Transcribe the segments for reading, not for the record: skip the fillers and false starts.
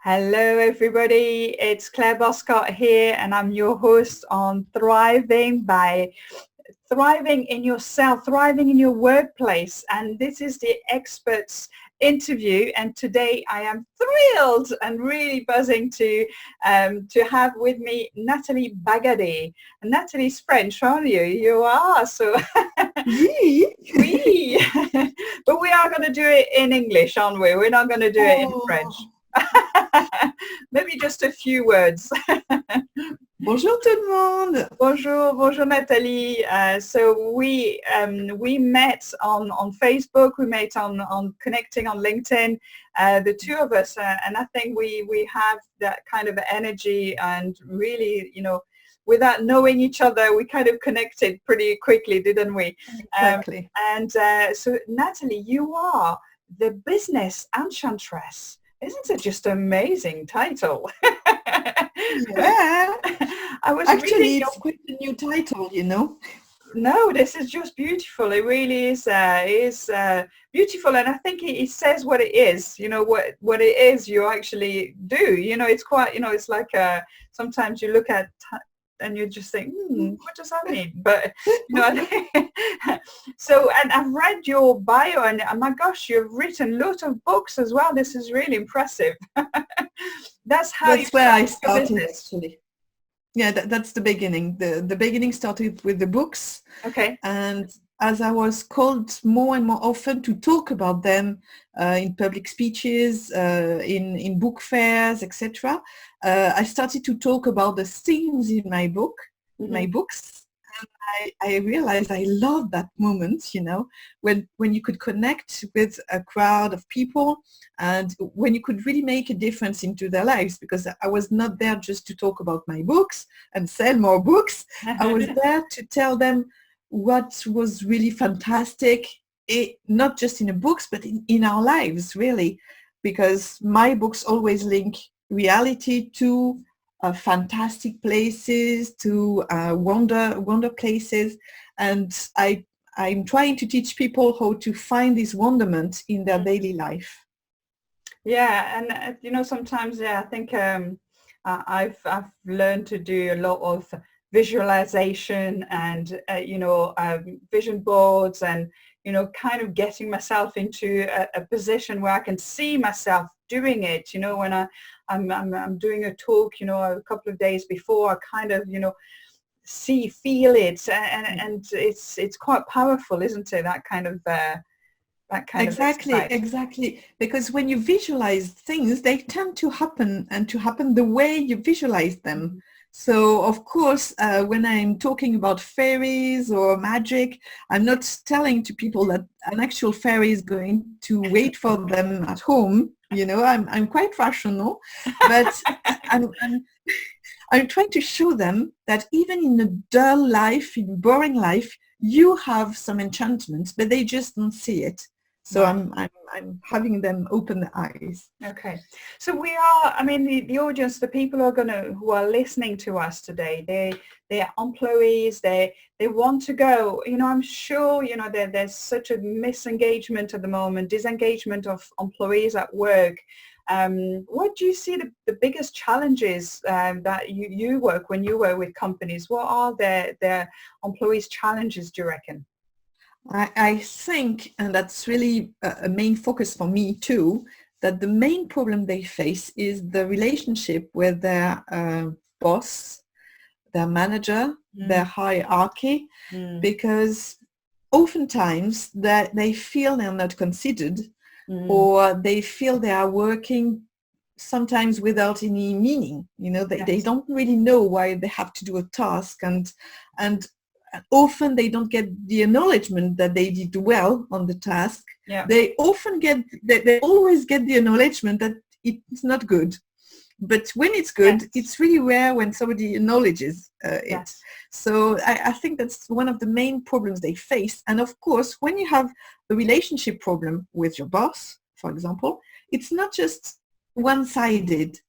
Hello everybody, it's Claire Boscott here and I'm your host on Thriving in Yourself, Thriving in Your Workplace, and this is the experts interview, and today I am thrilled and really buzzing to have with me Nathalie Bagadey. Natalie's French, aren't you? You are, so Oui. we but we are going to do it in English, aren't we? We're not going to do it in French. Oh, Maybe just a few words. bonjour tout le monde. Bonjour Nathalie. So we met on Facebook. We met on connecting on LinkedIn. The two of us, and I think we have that kind of energy, and really, without knowing each other, we kind of connected pretty quickly, didn't we? Exactly. So Nathalie, you are the business enchantress. Isn't it just an amazing title? Yeah. I was Actually, reading it's quite a new title, you know. No, this is just beautiful. It really is beautiful, and I think it says what it is. What it is you actually do. It's quite. It's like sometimes you look at and you just think, what does that mean? But so, and I've read your bio, and oh my gosh, you've written lots of books as well. This is really impressive. That's how That's where I started, business. actually. Yeah, that's the beginning. The beginning started with the books. Okay. And as I was called more and more often to talk about them in public speeches, in book fairs, etc., I started to talk about the themes in my books. And I realized I loved that moment, when you could connect with a crowd of people and when you could really make a difference into their lives, because I was not there just to talk about my books and sell more books. I was there to tell them what was really fantastic, not just in the books, but in our lives, really, because my books always link reality to fantastic places, to wonder places, and I'm trying to teach people how to find this wonderment in their daily life. Yeah, and sometimes, I think I've learned to do a lot of visualization and vision boards, and kind of getting myself into a position where I can see myself doing it. When I'm doing a talk, a couple of days before, I kind of feel it, and it's quite powerful, isn't it? That kind of Exactly. Because when you visualize things, they tend to happen, and to happen the way you visualize them. So, of course, when I'm talking about fairies or magic, I'm not telling to people that an actual fairy is going to wait for them at home. I'm quite rational, but I'm trying to show them that even in a dull life, in boring life, you have some enchantments, but they just don't see it. So right. I'm having them open their eyes. Okay, so we are. I mean, the audience, the people who are listening to us today, they're employees. They want to go. I'm sure there's such a misengagement at the moment, disengagement of employees at work. What do you see the biggest challenges that you work when you work with companies? What are their employees' challenges, do you reckon? I think, and that's really a main focus for me too, that the main problem they face is the relationship with their boss, their manager, their hierarchy, because oftentimes they feel they're not considered, or they feel they are working sometimes without any meaning. They don't really know why they have to do a task, and often they don't get the acknowledgement that they did well on the task. Yeah. They always get the acknowledgement that it's not good. But when it's good, it's really rare when somebody acknowledges it. So I think that's one of the main problems they face. And of course, when you have a relationship problem with your boss, for example, it's not just one-sided.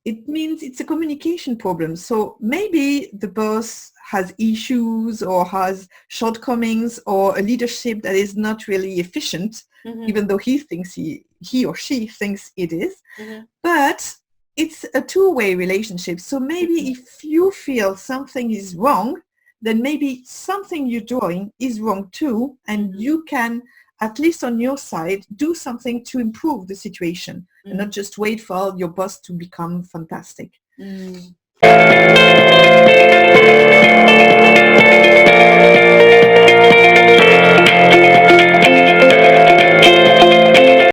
It means it's a communication problem. So maybe the boss has issues or has shortcomings or a leadership that is not really efficient, even though he thinks he he or she thinks it is. Mm-hmm. But it's a two-way relationship. So maybe if you feel something is wrong, then maybe something you're doing is wrong too, and you can, at least on your side, do something to improve the situation and not just wait for your boss to become fantastic.